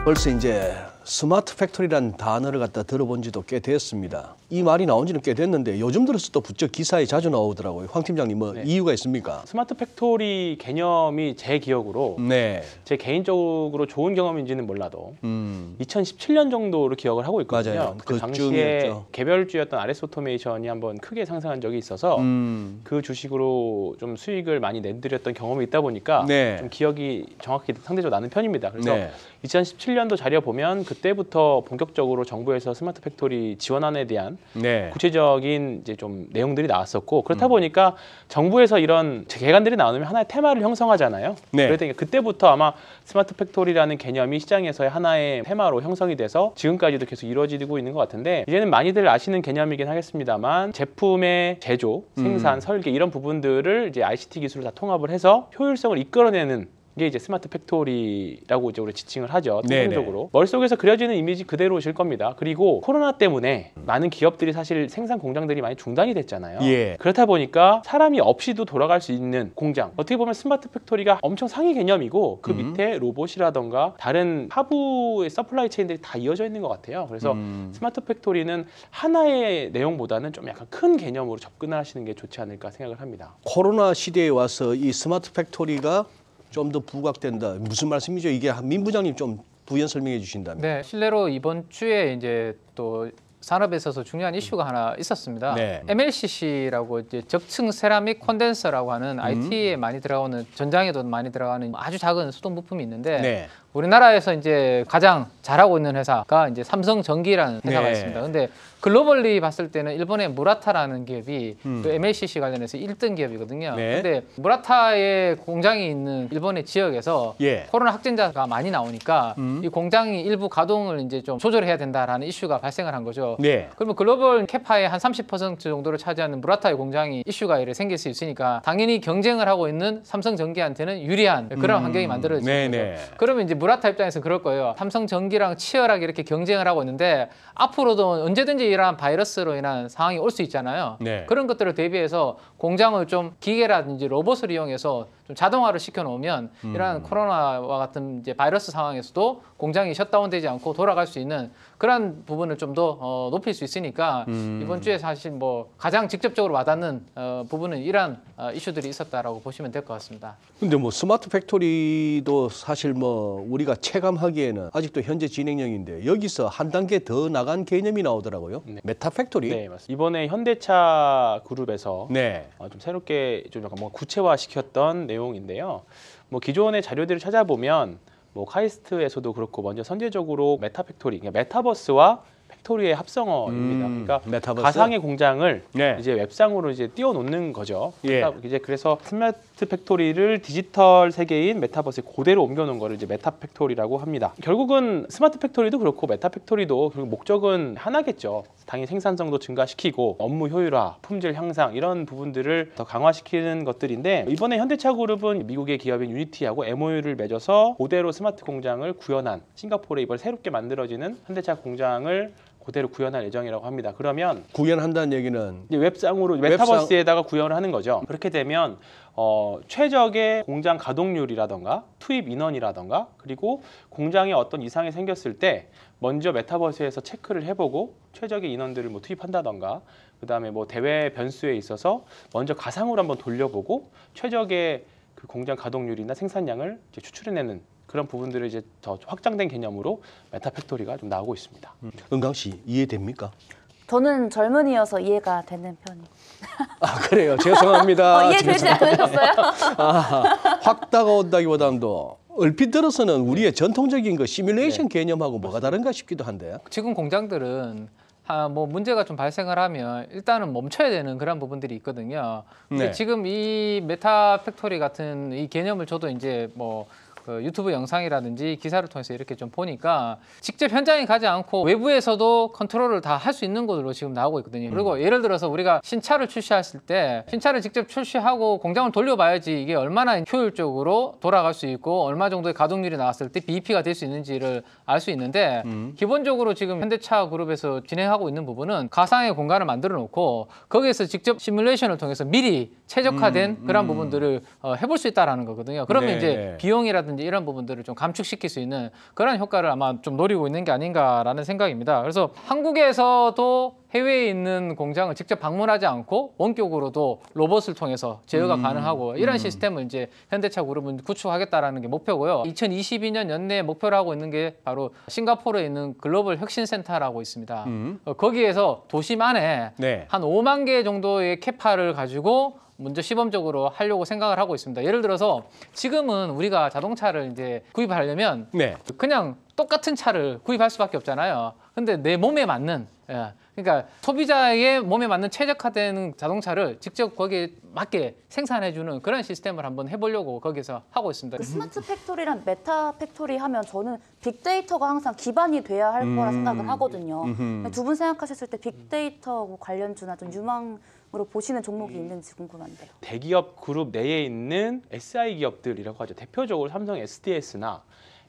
벌써 이제 스마트 팩토리라는 단어를 갖다 들어본 지도 꽤 됐습니다. 이 말이 나온 지는 꽤 됐는데 요즘 들어서 또 부쩍 기사에 자주 나오더라고요. 황 팀장님 뭐 이유가 있습니까? 스마트 팩토리 개념이 제 기억으로 제 개인적으로 좋은 경험인지는 몰라도 2017년 정도로 기억을 하고 있거든요. 맞아요. 그 당시에 개별주였던 RS 오토메이션이 한번 크게 상승한 적이 있어서 그 주식으로 좀 수익을 많이 내드렸던 경험이 있다 보니까 좀 기억이 정확히 상대적으로 나는 편입니다. 그래서 2017년도 자료 보면 그때부터 본격적으로 정부에서 스마트 팩토리 지원안에 대한 구체적인 이제 좀 내용들이 나왔었고 그렇다 보니까 정부에서 이런 개관들이 나오면 하나의 테마를 형성하잖아요. 그러니까 그때부터 아마 스마트 팩토리라는 개념이 시장에서의 하나의 테마로 형성이 돼서 지금까지도 계속 이루어지고 있는 것 같은데 이제는 많이들 아시는 개념이긴 하겠습니다만 제품의 제조, 생산, 설계 이런 부분들을 이제 ICT 기술을 다 통합을 해서 효율성을 이끌어내는 이게 이제 스마트 팩토리라고 이제 우리 지칭을 하죠. 통상적으로 머릿속에서 그려지는 이미지 그대로실 겁니다. 그리고 코로나 때문에 많은 기업들이 사실 생산 공장들이 많이 중단이 됐잖아요. 그렇다 보니까 사람이 없이도 돌아갈 수 있는 공장, 어떻게 보면 스마트 팩토리가 엄청 상위 개념이고 그 밑에 로봇이라던가 다른 하부의 서플라이 체인들이 다 이어져 있는 것 같아요. 그래서 스마트 팩토리는 하나의 내용보다는 좀 약간 큰 개념으로 접근을 하시는 게 좋지 않을까 생각을 합니다. 코로나 시대에 와서 이 스마트 팩토리가 좀 더 부각된다. 무슨 말씀이죠? 이게 민 부장님 좀 부연 설명해 주신다면. 네, 실례로 이번 주에 이제 또 산업에 있어서 중요한 이슈가 하나 있었습니다. MLCC라고 이제 적층 세라믹 콘덴서라고 하는 IT에 많이 들어가는 전장에도 많이 들어가는 아주 작은 수동 부품이 있는데 우리나라에서 이제 가장 잘하고 있는 회사가 이제 삼성전기라는 회사가 있습니다. 근데 글로벌리 봤을 때는 일본의 무라타라는 기업이 그 MLCC 관련해서 1등 기업이거든요. 근데 무라타의 공장이 있는 일본의 지역에서 코로나 확진자가 많이 나오니까 이 공장이 일부 가동을 이제 좀 조절해야 된다라는 이슈가 발생을 한 거죠. 그러면 글로벌 캐파의 한 30% 정도를 차지하는 무라타의 공장이 이슈가 이렇게 생길 수 있으니까 당연히 경쟁을 하고 있는 삼성전기한테는 유리한 그런 환경이 만들어지는 거죠. 그러면 이제 무라타 입장에서 그럴 거예요. 삼성전기랑 치열하게 이렇게 경쟁을 하고 있는데 앞으로도 언제든지 이러한 바이러스로 인한 상황이 올 수 있잖아요. 그런 것들을 대비해서 공장을 좀 기계라든지 로봇을 이용해서 좀 자동화를 시켜놓으면 이러한 코로나와 같은 이제 바이러스 상황에서도 공장이 셧다운되지 않고 돌아갈 수 있는 그런 부분을 좀 더 높일 수 있으니까 이번 주에 사실 뭐 가장 직접적으로 와닿는 부분은 이러한 이슈들이 있었다라고 보시면 될 것 같습니다. 근데 뭐 스마트 팩토리도 사실 뭐 우리가 체감하기에는 아직도 현재 진행형인데 여기서 한 단계 더 나간 개념이 나오더라고요. 메타 팩토리. 네, 맞습니다. 이번에 현대차 그룹에서 좀 새롭게 좀 약간 뭐 구체화시켰던 내용인데요. 뭐 기존의 자료들을 찾아보면 뭐 카이스트에서도 그렇고 먼저 선제적으로 메타 팩토리, 그러니까 메타버스와 팩토리의 합성어입니다. 그러니까 메타버스? 가상의 공장을 이제 웹상으로 이제 띄워놓는 거죠. 이제 그래서 스마트 팩토리를 디지털 세계인 메타버스에 그대로 옮겨놓은 거를 이제 메타 팩토리라고 합니다. 결국은 스마트 팩토리도 그렇고 메타 팩토리도 결국 목적은 하나겠죠. 당연히 생산성도 증가시키고 업무 효율화, 품질 향상 이런 부분들을 더 강화시키는 것들인데 이번에 현대차그룹은 미국의 기업인 유니티하고 MOU를 맺어서 그대로 스마트 공장을 구현한 싱가포르에 이번 새롭게 만들어지는 현대차 공장을 그대로 구현할 예정이라고 합니다. 그러면 구현한다는 얘기는 이제 웹상으로 메타버스에다가 구현을 하는 거죠. 그렇게 되면 최적의 공장 가동률이라던가 투입 인원이라던가 그리고 공장에 어떤 이상이 생겼을 때 먼저 메타버스에서 체크를 해보고 최적의 인원들을 뭐 투입한다던가 그다음에 뭐 대외 변수에 있어서 먼저 가상으로 한번 돌려보고 최적의 그 공장 가동률이나 생산량을 이제 추출해내는 그런 부분들을 이제 더 확장된 개념으로 메타 팩토리가 좀 나오고 있습니다. 은강 씨 이해됩니까? 저는 젊은이여서 이해가 되는 편이. 아 그래요. 죄송합니다. 이해되지 않으셨어요? 확 다가온다기보다도 얼핏 들어서는 우리의 전통적인 그 시뮬레이션 개념하고 뭐가 다른가 싶기도 한데. 지금 공장들은 뭐 문제가 좀 발생을 하면 일단은 멈춰야 되는 그런 부분들이 있거든요. 근데 지금 이 메타 팩토리 같은 이 개념을 저도 이제 뭐 그 유튜브 영상이라든지 기사를 통해서 이렇게 좀 보니까 직접 현장에 가지 않고 외부에서도 컨트롤을 다 할 수 있는 곳으로 지금 나오고 있거든요. 그리고 예를 들어서 우리가 신차를 출시했을 때 신차를 직접 출시하고 공장을 돌려봐야지 이게 얼마나 효율적으로 돌아갈 수 있고 얼마 정도의 가동률이 나왔을 때 BEP가 될 수 있는지를 알 수 있는데 기본적으로 지금 현대차 그룹에서 진행하고 있는 부분은 가상의 공간을 만들어 놓고 거기에서 직접 시뮬레이션을 통해서 미리 최적화된 그런 부분들을 해볼 수 있다는 거거든요. 그러면 이제 비용이라든지 이제 이런 부분들을 좀 감축시킬 수 있는 그런 효과를 아마 좀 노리고 있는 게 아닌가라는 생각입니다. 그래서 한국에서도 해외에 있는 공장을 직접 방문하지 않고 원격으로도 로봇을 통해서 제어가 가능하고 이런 시스템을 이제 현대차 그룹은 구축하겠다라는 게 목표고요. 2022년 연내에 목표로 하고 있는 게 바로 싱가포르에 있는 글로벌 혁신센터라고 있습니다. 거기에서 도심 안에 네. 한 5만 개 정도의 캐파를 가지고 먼저 시범적으로 하려고 생각을 하고 있습니다. 예를 들어서 지금은 우리가 자동차를 이제 구입하려면 네. 그냥 똑같은 차를 구입할 수밖에 없잖아요. 근데 내 몸에 맞는 그러니까 소비자의 몸에 맞는 최적화된 자동차를 직접 거기에 맞게 생산해주는 그런 시스템을 한번 해보려고 거기서 하고 있습니다. 그 스마트 팩토리랑 메타 팩토리 하면 저는 빅데이터가 항상 기반이 돼야 할 거라 생각을 하거든요. 두 분 생각하셨을 때 빅데이터 관련주나 좀 유망으로 보시는 종목이 있는지 궁금한데요. 대기업 그룹 내에 있는 SI 기업들이라고 하죠. 대표적으로 삼성 SDS나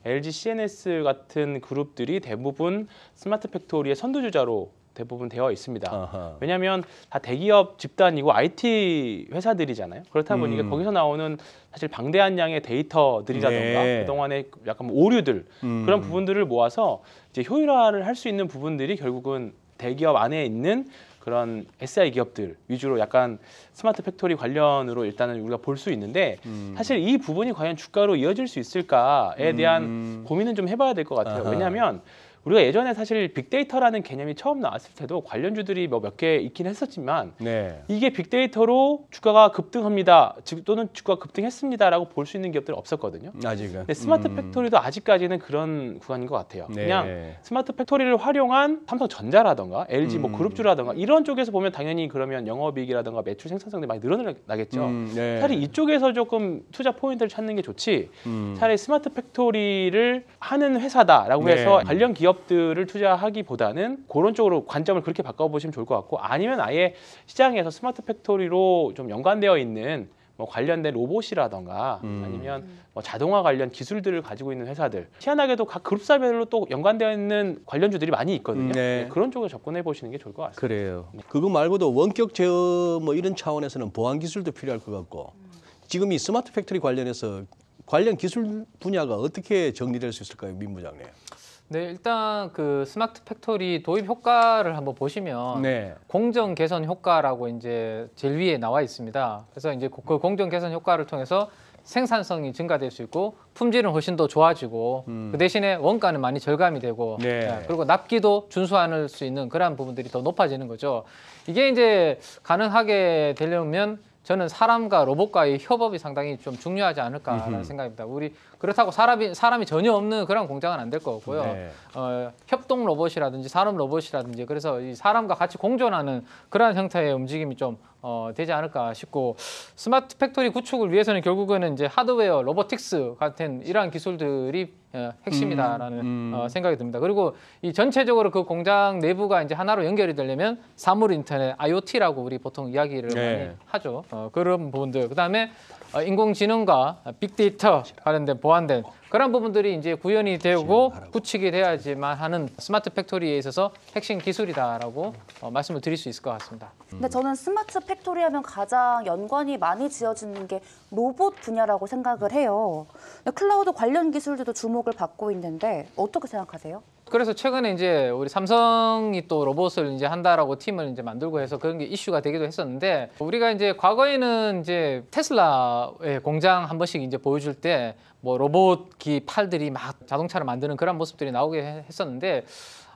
LG CNS 같은 그룹들이 대부분 스마트 팩토리의 선두주자로 대부분 되어 있습니다. 아하. 왜냐하면 다 대기업 집단이고 IT 회사들이잖아요. 그렇다 보니까 거기서 나오는 사실 방대한 양의 데이터들이라던가 네. 그동안의 약간 뭐 오류들 그런 부분들을 모아서 이제 효율화를 할 수 있는 부분들이 결국은 대기업 안에 있는 그런 SI 기업들 위주로 약간 스마트 팩토리 관련으로 일단은 우리가 볼 수 있는데 사실 이 부분이 과연 주가로 이어질 수 있을까에 대한 고민은 좀 해봐야 될 것 같아요. 아하. 왜냐하면 우리가 예전에 사실 빅데이터라는 개념이 처음 나왔을 때도 관련주들이 뭐 몇 개 있긴 했었지만 네. 이게 빅데이터로 주가가 급등합니다. 또는 주가가 급등했습니다라고 볼 수 있는 기업들은 없었거든요. 아직은. 근데 스마트 팩토리도 아직까지는 그런 구간인 것 같아요. 네. 그냥 스마트 팩토리를 활용한 삼성전자라던가 LG 뭐 그룹주라던가 이런 쪽에서 보면 당연히 그러면 영업이익이라던가 매출 생산성들이 많이 늘어나겠죠. 네. 차라리 이쪽에서 조금 투자 포인트를 찾는 게 좋지. 차라리 스마트 팩토리를 하는 회사다라고 네. 해서 관련 기업들을 투자하기보다는 그런 쪽으로 관점을 그렇게 바꿔보시면 좋을 것 같고 아니면 아예 시장에서 스마트 팩토리로 좀 연관되어 있는 뭐 관련된 로봇이라던가 아니면 뭐 자동화 관련 기술들을 가지고 있는 회사들 희한하게도 각 그룹사별로 또 연관되어 있는 관련주들이 많이 있거든요. 네. 네, 그런 쪽으로 접근해 보시는 게 좋을 것 같습니다. 그래요. 그거 말고도 원격 제어 뭐 이런 차원에서는 보안 기술도 필요할 것 같고 지금 이 스마트 팩토리 관련해서 관련 기술 분야가 어떻게 정리될 수 있을까요, 민 부장님? 네, 일단 그 스마트 팩토리 도입 효과를 한번 보시면 네. 공정 개선 효과라고 이제 제일 위에 나와 있습니다. 그래서 이제 그 공정 개선 효과를 통해서 생산성이 증가될 수 있고 품질은 훨씬 더 좋아지고 그 대신에 원가는 많이 절감이 되고 네. 그리고 납기도 준수할 수 있는 그러한 부분들이 더 높아지는 거죠. 이게 이제 가능하게 되려면 저는 사람과 로봇과의 협업이 상당히 좀 중요하지 않을까라는 생각입니다. 우리 그렇다고 사람이 전혀 없는 그런 공장은 안 될 것 같고요. 네. 협동 로봇이라든지 산업 로봇이라든지 그래서 이 사람과 같이 공존하는 그러한 형태의 움직임이 좀 되지 않을까 싶고 스마트 팩토리 구축을 위해서는 결국에는 이제 하드웨어, 로보틱스 같은 이러한 기술들이 핵심이다라는 생각이 듭니다. 그리고 이 전체적으로 그 공장 내부가 이제 하나로 연결이 되려면 사물 인터넷, IoT라고 우리 보통 이야기를 네. 많이 하죠. 그런 부분들. 그다음에 인공지능과 빅데이터 관련된 보완된 그런 부분들이 이제 구현이 되고 구축이 돼야지만 하는 스마트 팩토리에 있어서 핵심 기술이다라고 말씀을 드릴 수 있을 것 같습니다. 근데 저는 스마트 팩토리 하면 가장 연관이 많이 지어지는 게 로봇 분야라고 생각을 해요. 클라우드 관련 기술들도 주목을 받고 있는데 어떻게 생각하세요? 그래서 최근에 이제 우리 삼성이 또 로봇을 이제 한다라고 팀을 이제 만들고 해서 그런 게 이슈가 되기도 했었는데 우리가 이제 과거에는 이제 테슬라의 공장 한 번씩 이제 보여줄 때 뭐 로봇기 팔들이 막 자동차를 만드는 그런 모습들이 나오게 했었는데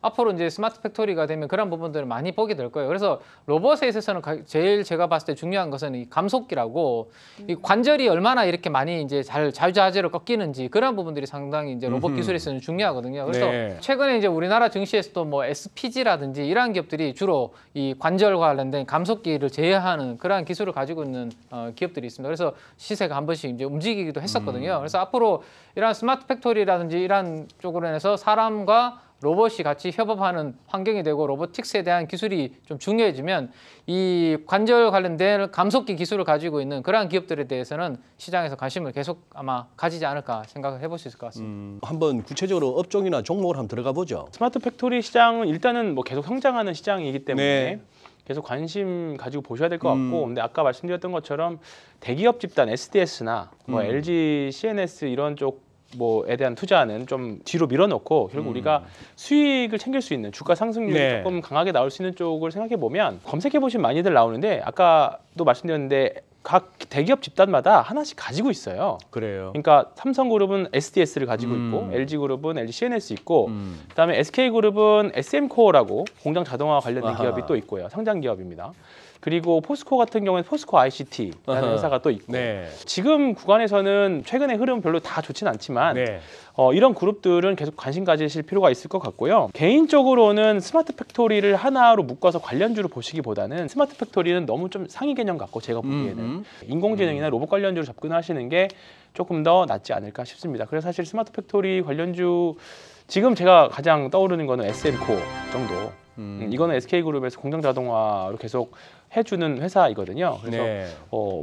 앞으로 이제 스마트 팩토리가 되면 그런 부분들을 많이 보게 될 거예요. 그래서 로봇에 있어서는 제일 제가 봤을 때 중요한 것은 이 감속기라고 이 관절이 얼마나 이렇게 많이 이제 잘 자유자재로 꺾이는지 그런 부분들이 상당히 이제 로봇 기술에서는 중요하거든요. 그래서 네. 최근에 이제 우리나라 증시에서도 뭐 SPG라든지 이러한 기업들이 주로 이 관절과 관련된 감속기를 제어하는 그러한 기술을 가지고 있는 기업들이 있습니다. 그래서 시세가 한 번씩 이제 움직이기도 했었거든요. 그래서 앞으로 이러한 스마트 팩토리라든지 이러한 쪽으로 인해서 사람과 로봇이 같이 협업하는 환경이 되고 로보틱스에 대한 기술이 좀 중요해지면 이 관절 관련된 감속기 기술을 가지고 있는 그러한 기업들에 대해서는 시장에서 관심을 계속 아마 가지지 않을까 생각을 해볼 수 있을 것 같습니다. 한번 구체적으로 업종이나 종목을 한번 들어가 보죠. 스마트 팩토리 시장은 일단은 뭐 계속 성장하는 시장이기 때문에 네. 계속 관심 가지고 보셔야 될 것 같고 근데 아까 말씀드렸던 것처럼 대기업 집단 SDS나 뭐 LG, CNS 이런 쪽 뭐에 대한 투자는 좀 뒤로 밀어놓고 결국 우리가 수익을 챙길 수 있는 주가 상승률이 네. 조금 강하게 나올 수 있는 쪽을 생각해 보면 검색해 보시면 많이들 나오는데 아까도 말씀드렸는데 각 대기업 집단마다 하나씩 가지고 있어요. 그래요. 그러니까 삼성그룹은 SDS를 가지고 있고 LG그룹은 LG CNS 있고 그다음에 SK그룹은 SM코어라고 공장 자동화 관련된 아하. 기업이 또 있고요. 상장 기업입니다. 그리고 포스코 같은 경우에는 포스코 ICT라는 회사가 또 있고 네. 지금 구간에서는 최근의 흐름 별로 다 좋진 않지만 네. 이런 그룹들은 계속 관심 가지실 필요가 있을 것 같고요. 개인적으로는 스마트 팩토리를 하나로 묶어서 관련주로 보시기보다는 스마트 팩토리는 너무 좀 상위 개념 같고 제가 보기에는 인공지능이나 로봇 관련주로 접근하시는 게 조금 더 낫지 않을까 싶습니다. 그래서 사실 스마트 팩토리 관련주 지금 제가 가장 떠오르는 거는 SM코 정도. 이거는 SK그룹에서 공장 자동화로 계속 해주는 회사이거든요. 그래서 네.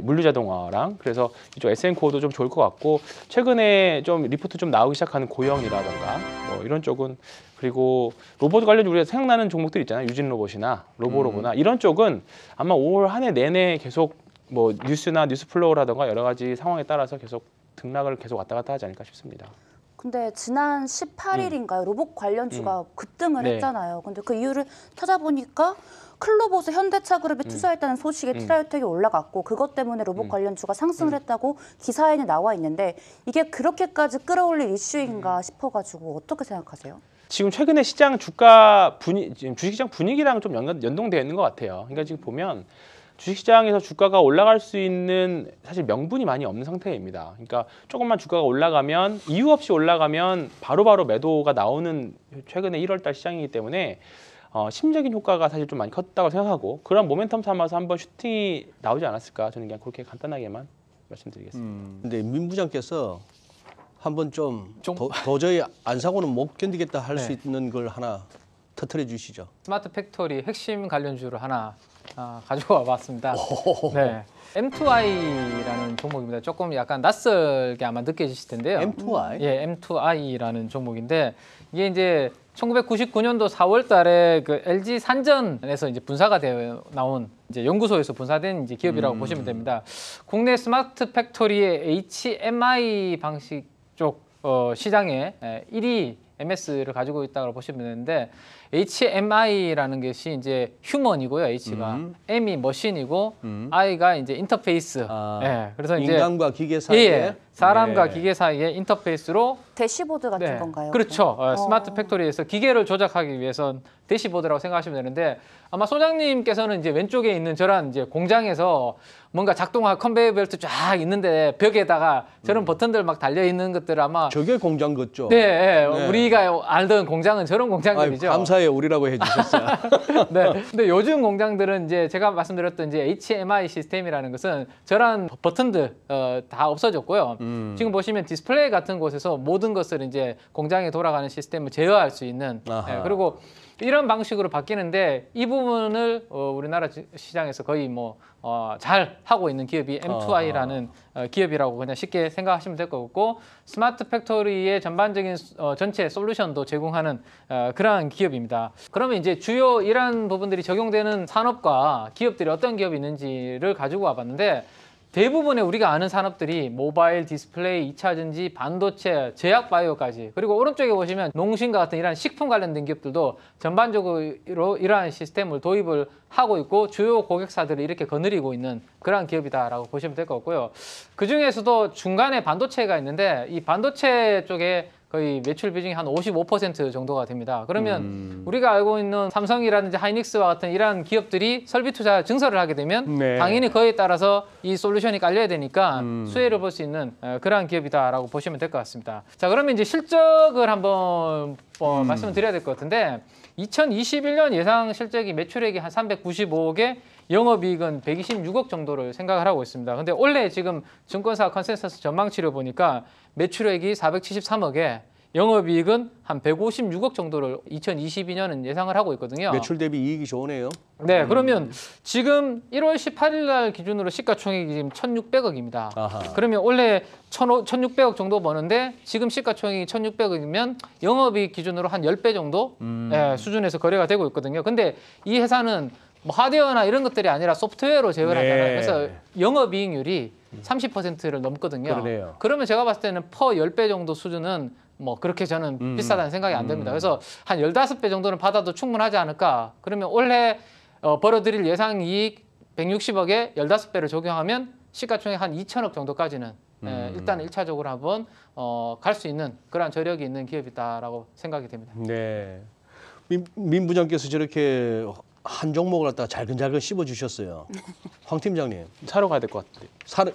물류자동화랑 그래서 이쪽 SM코어도 좀 좋을 것 같고 최근에 좀 리포트 좀 나오기 시작하는 고영이라던가 뭐 이런 쪽은 그리고 로봇 관련 우리가 생각나는 종목들 있잖아요. 유진 로봇이나 로보로보나 이런 쪽은 아마 올 한 해 내내 계속 뭐 뉴스나 뉴스플로우라던가 여러 가지 상황에 따라서 계속 등락을 계속 왔다 갔다 하지 않을까 싶습니다. 근데 지난 18일인가요? 로봇 관련주가 급등을 네. 했잖아요. 근데 그 이유를 찾아보니까 클로버스 현대차그룹에 투자했다는 소식에 트라이오텍이 올라갔고 그것 때문에 로봇 관련주가 상승을 했다고 기사에는 나와 있는데 이게 그렇게까지 끌어올릴 이슈인가 싶어가지고 어떻게 생각하세요? 지금 최근에 시장 주가 지금 주식시장 분위기랑 좀 연동되어 있는 것 같아요. 그러니까 지금 보면 주식시장에서 주가가 올라갈 수 있는 사실 명분이 많이 없는 상태입니다. 그러니까 조금만 주가가 올라가면 이유 없이 올라가면 바로바로 매도가 나오는 최근에 1월달 시장이기 때문에 심적인 효과가 사실 좀 많이 컸다고 생각하고 그런 모멘텀 삼아서 한번 슈팅이 나오지 않았을까 저는 그냥 그렇게 간단하게만 말씀드리겠습니다. 근데 민 부장께서 한번 좀 도저히 안 사고는 못 견디겠다 할 수 네. 있는 걸 하나 터뜨려 주시죠. 스마트 팩토리 핵심 관련주를 하나 가지고 와봤습니다. 네. M2I라는 종목입니다. 조금 약간 낯설게 아마 느껴지실 텐데요. M2I? 예, M2I라는 종목인데 이게 이제 1999년도 4월달에 그 LG 산전에서 이제 분사가 되어 나온 이제 연구소에서 분사된 이제 기업이라고 보시면 됩니다. 국내 스마트 팩토리의 HMI 방식 쪽 시장에 1위 MS를 가지고 있다고 보시면 되는데 HMI라는 것이 이제 휴먼이고요. H가 M이 머신이고 I가 이제 인터페이스. 예, 그래서 이제 인간과 기계 사이에 사람과 네. 기계 사이의 인터페이스로 대시보드 같은 건가요? 그렇죠. 스마트 팩토리에서 기계를 조작하기 위해선 대시보드라고 생각하시면 되는데 아마 소장님께서는 이제 왼쪽에 있는 저런 이제 공장에서 뭔가 작동할 컨베이어 벨트 쫙 있는데 벽에다가 저런 버튼들 막 달려 있는 것들 아마 저게 공장 같죠? 네, 네. 우리가 알던 공장은 저런 아이, 공장들이죠. 감사해요. 우리라고 해주셨어요. 네. 근데 요즘 공장들은 이제 제가 말씀드렸던 이제 HMI 시스템이라는 것은 저런 버튼들 다 없어졌고요. 지금 보시면 디스플레이 같은 곳에서 모든 것을 이제 공장에 돌아가는 시스템을 제어할 수 있는 그리고 이런 방식으로 바뀌는데 이 부분을 우리나라 시장에서 거의 뭐 잘 하고 있는 기업이 M2I라는 기업이라고 그냥 쉽게 생각하시면 될 것 같고 스마트 팩토리의 전반적인 전체 솔루션도 제공하는 그러한 기업입니다. 그러면 이제 주요 이러한 부분들이 적용되는 산업과 기업들이 어떤 기업이 있는지를 가지고 와봤는데 대부분의 우리가 아는 산업들이 모바일, 디스플레이, 2차 전지, 반도체, 제약 바이오까지 그리고 오른쪽에 보시면 농심과 같은 이러한 식품 관련된 기업들도 전반적으로 이러한 시스템을 도입을 하고 있고 주요 고객사들을 이렇게 거느리고 있는 그러한 기업이다라고 보시면 될 것 같고요. 그중에서도 중간에 반도체가 있는데 이 반도체 쪽에 거의 매출 비중이 한 55% 정도가 됩니다. 그러면 우리가 알고 있는 삼성이라든지 하이닉스와 같은 이러한 기업들이 설비 투자 증설을 하게 되면 네. 당연히 그에 따라서 이 솔루션이 깔려야 되니까 수혜를 볼 수 있는 그러한 기업이다라고 보시면 될 것 같습니다. 자, 그러면 이제 실적을 한번 말씀을 드려야 될 것 같은데 2021년 예상 실적이 매출액이 한 395억에 영업이익은 126억 정도를 생각을 하고 있습니다. 근데 올해 지금 증권사 컨센서스 전망치를 보니까 매출액이 473억에 영업이익은 한 156억 정도를 2022년은 예상을 하고 있거든요. 매출 대비 이익이 좋으네요. 네, 그러면 지금 1월 18일 날 기준으로 시가총액이 지금 1,600억입니다. 아하. 그러면 원래 1,600억 정도 버는데 지금 시가총액이 1,600억이면 영업이익 기준으로 한 10배 정도 수준에서 거래가 되고 있거든요. 근데 이 회사는 뭐 하드웨어나 이런 것들이 아니라 소프트웨어로 제휴를 하잖아요. 그래서 영업이익률이 30%를 넘거든요. 그러네요. 그러면 제가 봤을 때는 퍼 10배 정도 수준은 뭐 그렇게 저는 비싸다는 생각이 안 듭니다. 그래서 한 15배 정도는 받아도 충분하지 않을까. 그러면 올해 벌어들일 예상 이익 160억에 15배를 적용하면 시가총액 한 2천억 정도까지는 일단 1차적으로 한번 갈 수 있는 그러한 저력이 있는 기업이다라고 생각이 됩니다. 네. 민 부장께서 저렇게 한 종목을 갖다가 잘근잘근 씹어 주셨어요. 황 팀장님. 사러 가야 될 것 같은데. 사는